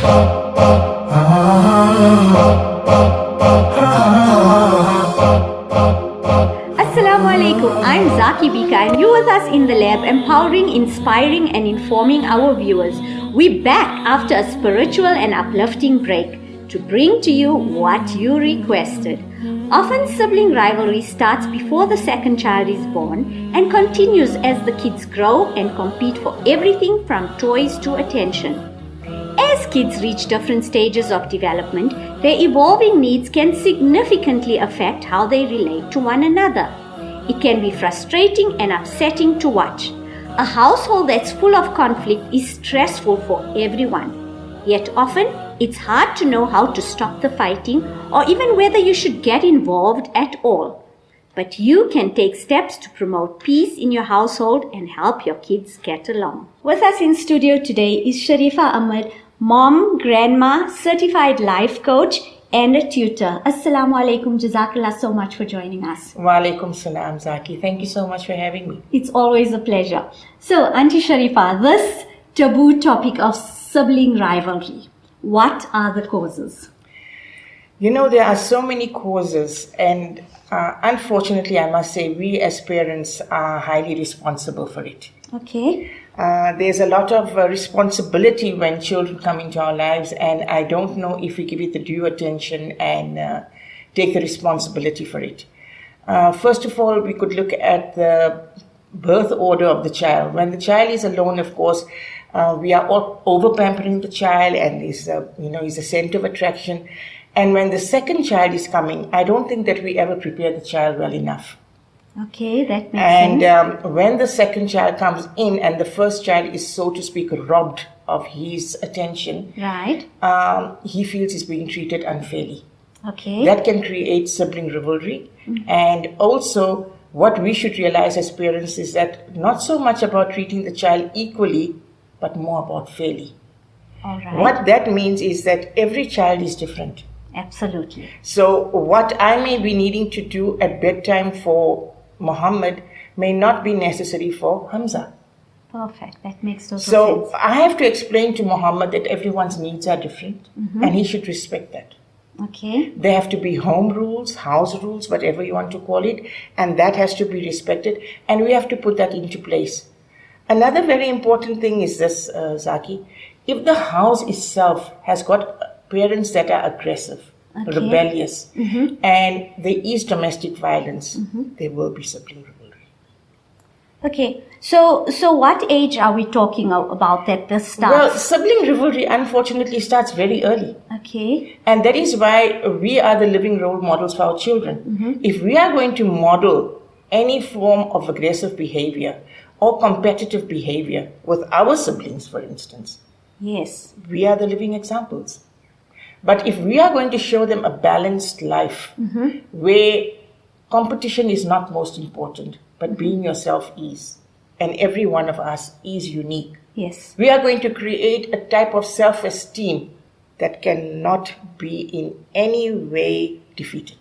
Assalamu alaikum. I'm Zaki Bika and you with us in the lab, empowering, inspiring and informing our viewers. We're back after a spiritual and uplifting break to bring to you what you requested. Often sibling rivalry starts before the second child is born and continues as the kids grow and compete for everything from toys to attention. As kids reach different stages of development, their evolving needs can significantly affect how they relate to one another. It can be frustrating and upsetting to watch. A household that's full of conflict is stressful for everyone. Yet often, it's hard to know how to stop the fighting or even whether you should get involved at all. But you can take steps to promote peace in your household and help your kids get along. With us in studio today is Sharifa Ahmed, mom, grandma, certified life coach, and a tutor. Assalamu alaikum. Jazakallah so much for joining us. Wa alaikum salam, Zaki. Thank you so much for having me. It's always a pleasure. So, Auntie Sharifa, this taboo topic of sibling rivalry, what are the causes? You know, there are so many causes, and unfortunately, I must say, we as parents are highly responsible for it. Okay. There's a lot of responsibility when children come into our lives, and I don't know if we give it the due attention and take the responsibility for it. First of all, we could look at the birth order of the child. When the child is alone, of course, we are all over-pampering the child, and he's a center of attraction. And when the second child is coming, I don't think that we ever prepare the child well enough. Okay, that makes sense. And when the second child comes in and the first child is, so to speak, robbed of his attention, right, he feels he's being treated unfairly. Okay. That can create sibling rivalry. Mm-hmm. And also, what we should realize as parents is that not so much about treating the child equally, but more about fairly. All right. What that means is that every child is different. Absolutely. So what I may be needing to do at bedtime for Muhammad may not be necessary for Hamza. Perfect. That makes total sense. So I have to explain to Muhammad that everyone's needs are different, mm-hmm. and he should respect that. Okay. There have to be home rules, house rules, whatever you want to call it, and that has to be respected, and we have to put that into place. Another very important thing is this, Zaki. If the house itself has got parents that are aggressive, okay. rebellious, mm-hmm. and there is domestic violence, mm-hmm. there will be sibling rivalry. Okay, so what age are we talking about that this starts? Well, sibling rivalry unfortunately starts very early. Okay. And that is why we are the living role models for our children. Mm-hmm. If we are going to model any form of aggressive behavior or competitive behavior with our siblings, for instance, yes, we are the living examples. But if we are going to show them a balanced life, mm-hmm. where competition is not most important, but mm-hmm. being yourself is, and every one of us is unique. Yes. We are going to create a type of self-esteem that cannot be in any way defeated.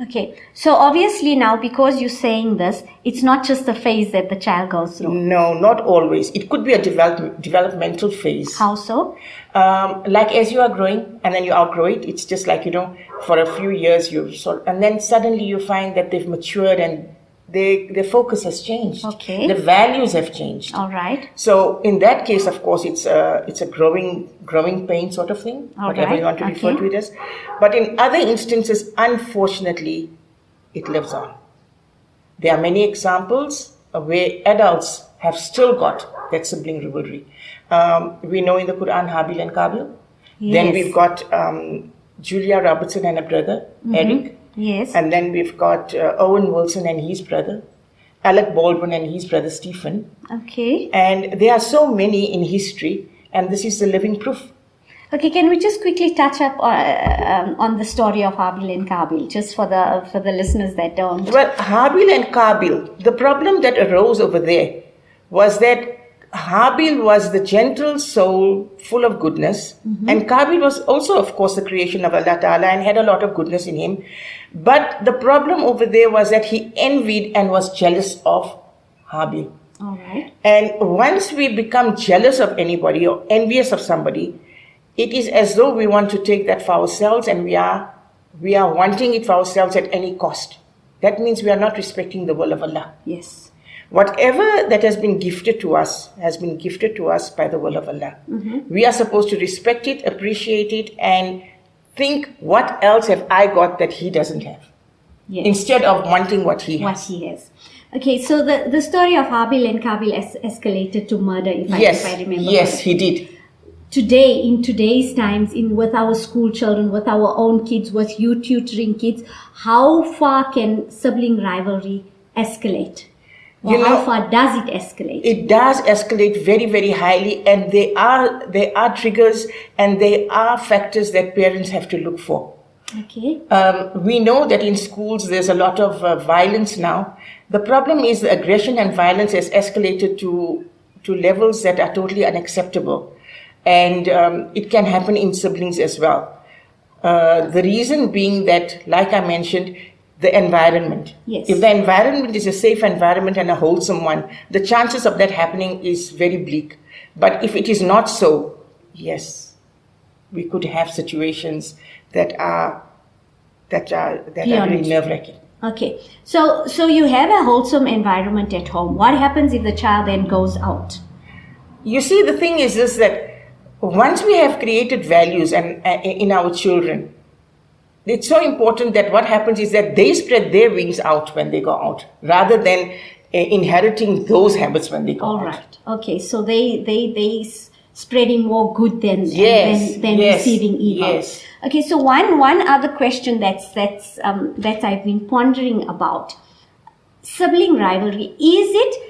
Okay, so obviously now, because you're saying this, it's not just a phase that the child goes through. No, not always. It could be a developmental phase. How so? Like as you are growing and then you outgrow it, it's just like, for a few years and then suddenly you find that they've matured and their focus has changed. Okay. The values have changed. All right. So in that case, of course, it's a growing pain sort of thing, all whatever right. you want to refer to it as. But in other instances, unfortunately, it lives on. There are many examples where adults have still got that sibling rivalry. We know in the Quran, Habil and Qabil. Yes. Then we've got Julia Robertson and a brother, mm-hmm. Eric. Yes. And then we've got Owen Wilson and his brother, Alec Baldwin and his brother Stephen. Okay. And there are so many in history, and this is the living proof. Okay, can we just quickly touch up on the story of Habil and Qabil, just for the listeners that don't? Well, Habil and Qabil, the problem that arose over there was that Habil was the gentle soul full of goodness, mm-hmm. and Qabil was also, of course, the creation of Allah Ta'ala and had a lot of goodness in him. But the problem over there was that he envied and was jealous of Habil. All right. And once we become jealous of anybody or envious of somebody, it is as though we want to take that for ourselves, and we are wanting it for ourselves at any cost. That means we are not respecting the will of Allah. Yes. Whatever that has been gifted to us has been gifted to us by the will of Allah. We are supposed to respect it, appreciate it, and think, what else have I got that he doesn't have? Yes. Instead of wanting what he has. What he has. Okay, so the story of Habil and Kabil escalated to murder, if I remember. Yes, he did. Today, in today's times, with our school children, with our own kids, with you tutoring kids, how far can sibling rivalry escalate? Or how far does it escalate? It does escalate very, very highly, and there are triggers and there are factors that parents have to look for. Okay. We know that in schools there's a lot of violence now. The problem is the aggression and violence has escalated to levels that are totally unacceptable. And it can happen in siblings as well. The reason being that, like I mentioned, the environment. Yes. If the environment is a safe environment and a wholesome one, the chances of that happening is very bleak. But if it is not so, yes, we could have situations that are really nerve-wracking. Okay, so you have a wholesome environment at home. What happens if the child then goes out? You see, the thing is this, that once we have created values and in our children, it's so important that what happens is that they spread their wings out when they go out, rather than inheriting those habits when they go out. All right. Okay, so they spreading more good than receiving evil. Yes. Okay, so one other question that I've been pondering about sibling rivalry, is it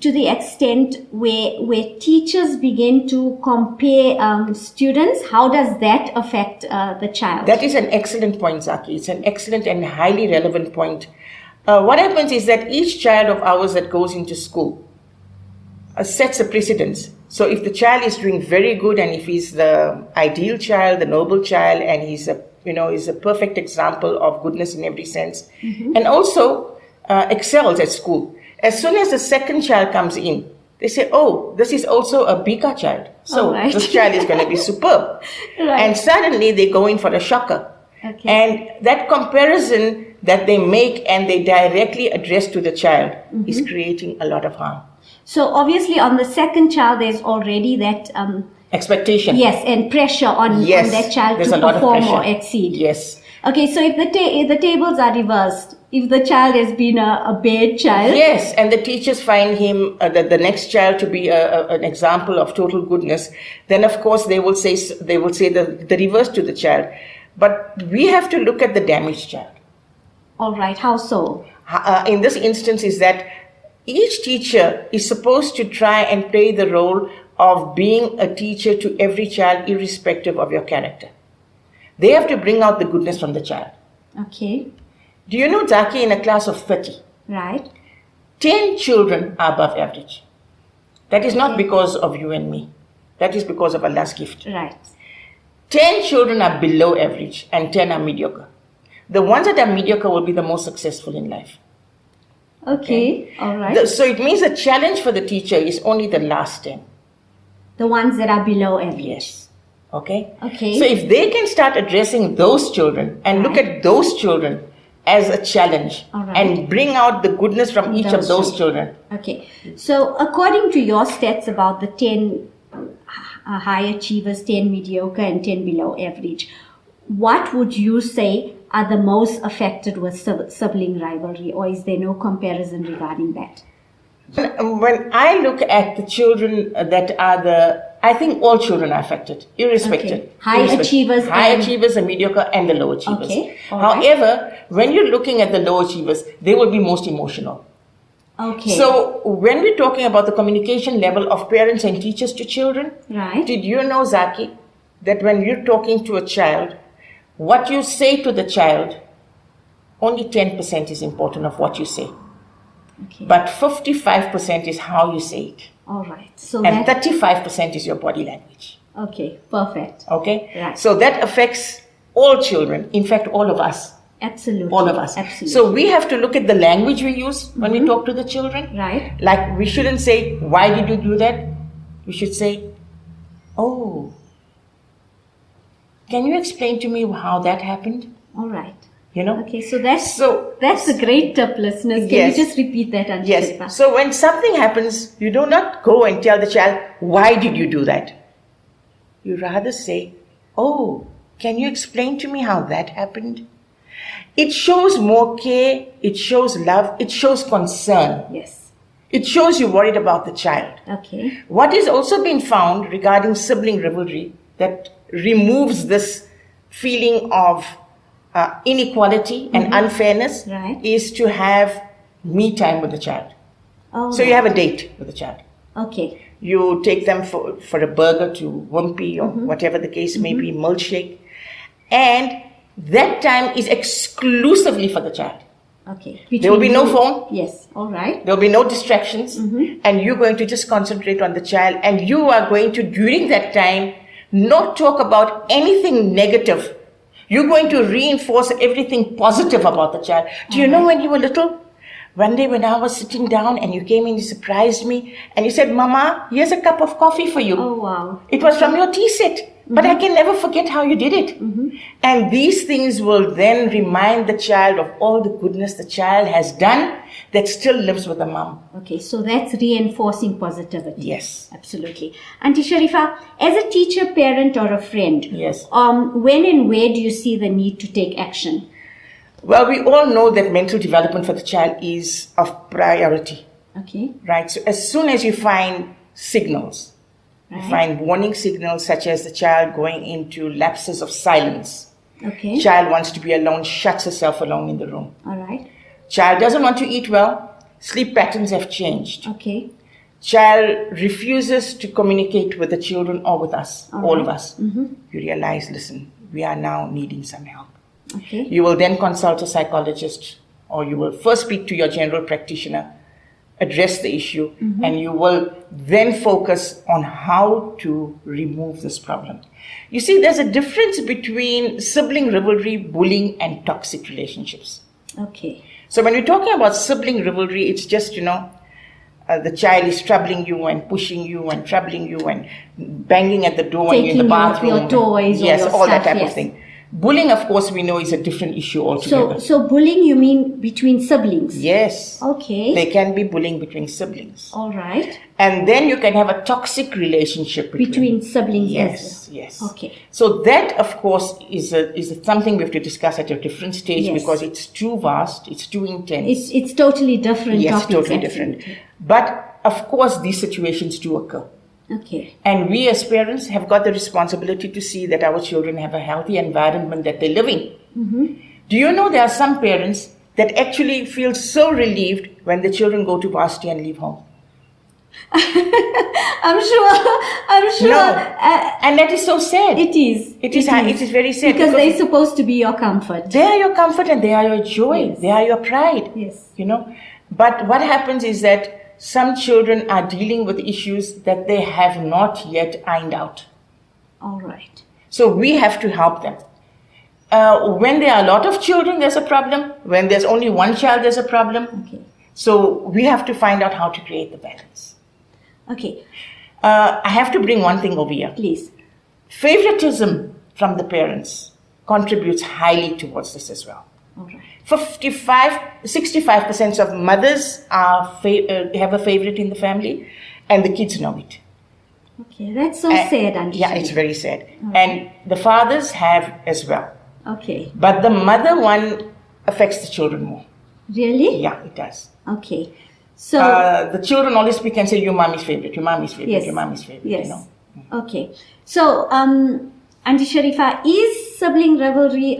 to the extent where teachers begin to compare students? How does that affect the child? That is an excellent point, Zaki. It's an excellent and highly relevant point. What happens is that each child of ours that goes into school sets a precedence. So if the child is doing very good, and if he's the ideal child, the noble child, and he's a perfect example of goodness in every sense, and also excels at school, as soon as the second child comes in, they say, oh, this is also a Bika child. So this child is going to be superb. Right. And suddenly they go in for a shocker. Okay. And that comparison that they make and they directly address to the child is creating a lot of harm. So obviously on the second child, there's already that expectation. Yes, and pressure on that child to perform or exceed. Yes. Okay, so if the tables are reversed, if the child has been a bad child. Yes, and the teachers find him, the next child, to be an example of total goodness, then of course they will say the reverse to the child. But we have to look at the damaged child. All right, how so? In this instance is that each teacher is supposed to try and play the role of being a teacher to every child, irrespective of your character. They have to bring out the goodness from the child. Okay. Do you know, Zaki, in a class of 30, right, 10 children are above average. That is not because of you and me. That is because of Allah's gift. Right. 10 children are below average and 10 are mediocre. The ones that are mediocre will be the most successful in life. Okay. All right. So it means the challenge for the teacher is only the last 10. The ones that are below average. Yes. Okay? Okay. So if they can start addressing those children and look at those children as a challenge and bring out the goodness from each of those children. Okay. So according to your stats about the 10 high achievers, 10 mediocre and 10 below average, what would you say are the most affected with sibling rivalry, or is there no comparison regarding that? When I look at the children that are I think all children are affected, irrespective. Okay. High achievers, the mediocre, and the low achievers. Okay. However, when you're looking at the low achievers, they will be most emotional. Okay. So when we're talking about the communication level of parents and teachers to children, right, did you know, Zaki, that when you're talking to a child, what you say to the child, only 10% is important of what you say. Okay. But 55% is how you say it. All right. So and 35% is your body language. Okay, perfect. Okay? Right. So that affects all children, in fact, all of us. Absolutely. All of us. Absolutely. So we have to look at the language we use when we talk to the children. Right. Like, we shouldn't say, why did you do that? We should say, oh, Can you explain to me how that happened? All right. You know? Okay, so that's a great tip, listeners. Can Yes. you just repeat that, Auntie Sharifa? Yes. So when something happens, you do not go and tell the child, why did you do that? You rather say, oh, can you explain to me how that happened? It shows more care, it shows love, it shows concern. Yes. It shows you're worried about the child. Okay. What is also been found regarding sibling rivalry that removes this feeling of inequality and unfairness Right. is to have me time with the child. Oh, So you have a date with the child. okay. You take them for a burger to Wimpy or whatever the case may be, milkshake. And that time is exclusively for the child. Okay. There will be no Between- phone. Yes. All right. There will be no distractions. And you're going to just concentrate on the child. And you are going to, during that time, not talk about anything negative. You're going to reinforce everything positive about the child. Do you know when you were little? One day when I was sitting down and you came in, you surprised me. And you said, Mama, here's a cup of coffee for you. Oh, wow. It was from your tea set. But I can never forget how you did it. And these things will then remind the child of all the goodness the child has done that still lives with the mom. Okay, so that's reinforcing positivity. Yes. Absolutely. Auntie Sharifa, as a teacher, parent, or a friend, Yes. when and where do you see the need to take action? Well, we all know that mental development for the child is of priority, Okay. right? So as soon as you find signals, you find warning signals such as the child going into lapses of silence. Okay. Child wants to be alone, shuts herself alone in the room. All right. Child doesn't want to eat well, sleep patterns have changed. Okay. Child refuses to communicate with the children or with us, all of us. Mm-hmm. You realize, listen, we are now needing some help. Okay. You will then consult a psychologist, or you will first speak to your general practitioner, address the issue, and you will then focus on how to remove this problem. You see, there's a difference between sibling rivalry, bullying, and toxic relationships. Okay. So when we're talking about sibling rivalry, it's just, the child is troubling you and pushing you and troubling you and banging at the door when you're in the Taking your bathroom. toys or yes, your all that stuff, type yes. of thing. Bullying, of course, we know is a different issue altogether. So bullying, you mean between siblings? Yes. Okay. There can be bullying between siblings. All right. And then you can have a toxic relationship between Siblings Yes, as well. yes. Okay. So that, of course, is something we have to discuss at a different stage Yes. because it's too vast, it's too intense. It's totally different Yes, topics. totally absolutely. different. But, of course, these situations do occur. Okay. And we as parents have got the responsibility to see that our children have a healthy environment that they live in. Do you know there are some parents that actually feel so relieved when the children go to varsity and leave home? I'm sure. No. And that is so sad. It is. It is very sad. Because they're supposed to be your comfort. They are your comfort and they are your joy. Yes. They are your pride. Yes. But what happens is that some children are dealing with issues that they have not yet ironed out. All right. So we have to help them. When there are a lot of children, there's a problem. When there's only one child, there's a problem. Okay. So we have to find out how to create the balance. Okay. I have to bring one thing over here. Please. Favoritism from the parents contributes highly towards this as well. All right. 65% of mothers have a favorite in the family, and the kids know it. Okay. That's so sad, Auntie. Yeah, it's very sad. And the fathers have as well. Okay. But the mother one affects the children more. Really? Yeah, it does. Okay. So. The children always speak and say, your mommy's favorite, your mommy's favorite, Yes. your mommy's favorite. Yes. Okay. So, Auntie Sharifa, is sibling rivalry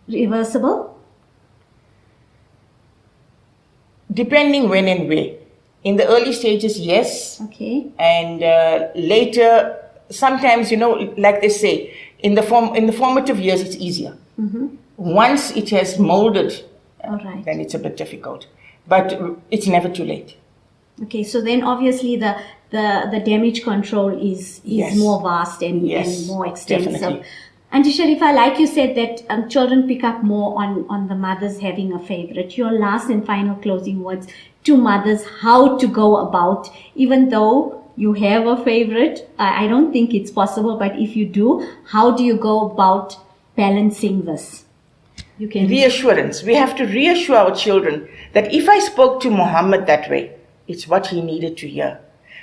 reversible? Depending when and where. In the early stages, yes. Okay. And later, sometimes, like they say, in the formative years, it's easier. Once it has molded, All right. then it's a bit difficult. But it's never too late. Okay. So then, obviously, the damage control is Yes. more vast and Yes, more extensive. definitely. Auntie Sharifa, like you said, that children pick up more on the mothers having a favorite. Your last and final closing words to mothers, how to go about, even though you have a favorite? I don't think it's possible, but if you do, how do you go about balancing this? You can Reassurance. We have to reassure our children that if I spoke to Muhammad that way, it's what he needed to hear.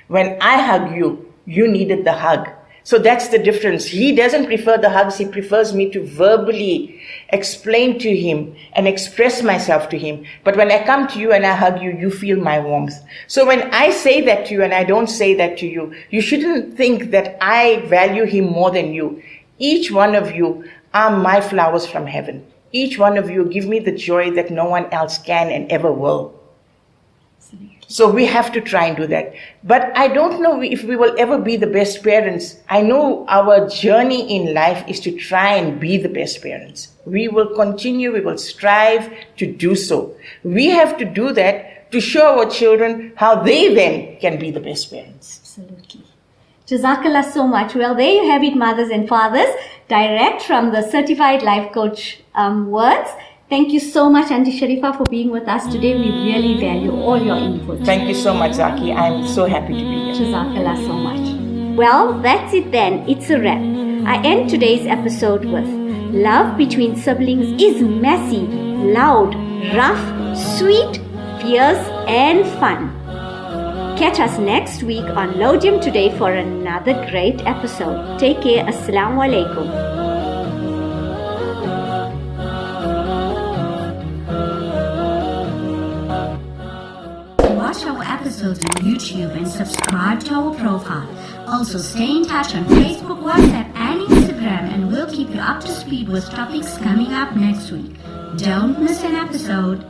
When I hug you, you needed the hug. So that's the difference. He doesn't prefer the hugs. He prefers me to verbally explain to him and express myself to him. But when I come to you and I hug you, you feel my warmth. So when I say that to you and I don't say that to you, you shouldn't think that I value him more than you. Each one of you are my flowers from heaven. Each one of you give me the joy that no one else can and ever will. So we have to try and do that. But I don't know if we will ever be the best parents. I know our journey in life is to try and be the best parents. We will continue, we will strive to do so. We have to do that to show our children how they then can be the best parents. Absolutely. Jazakallah so much. Well, there you have it, mothers and fathers, direct from the Certified Life Coach words. Thank you so much, Auntie Sharifa, for being with us today. We really value all your input. Thank you so much, Zaki. I'm so happy to be here. Jazakallah so much. Well, that's it then. It's a wrap. I end today's episode with: love between siblings is messy, loud, rough, sweet, fierce, and fun. Catch us next week on Lodium Today for another great episode. Take care. Assalamu alaikum. Watch our episodes on YouTube and subscribe to our profile. Also stay in touch on Facebook, WhatsApp and Instagram, and we'll keep you up to speed with topics coming up next week. Don't miss an episode.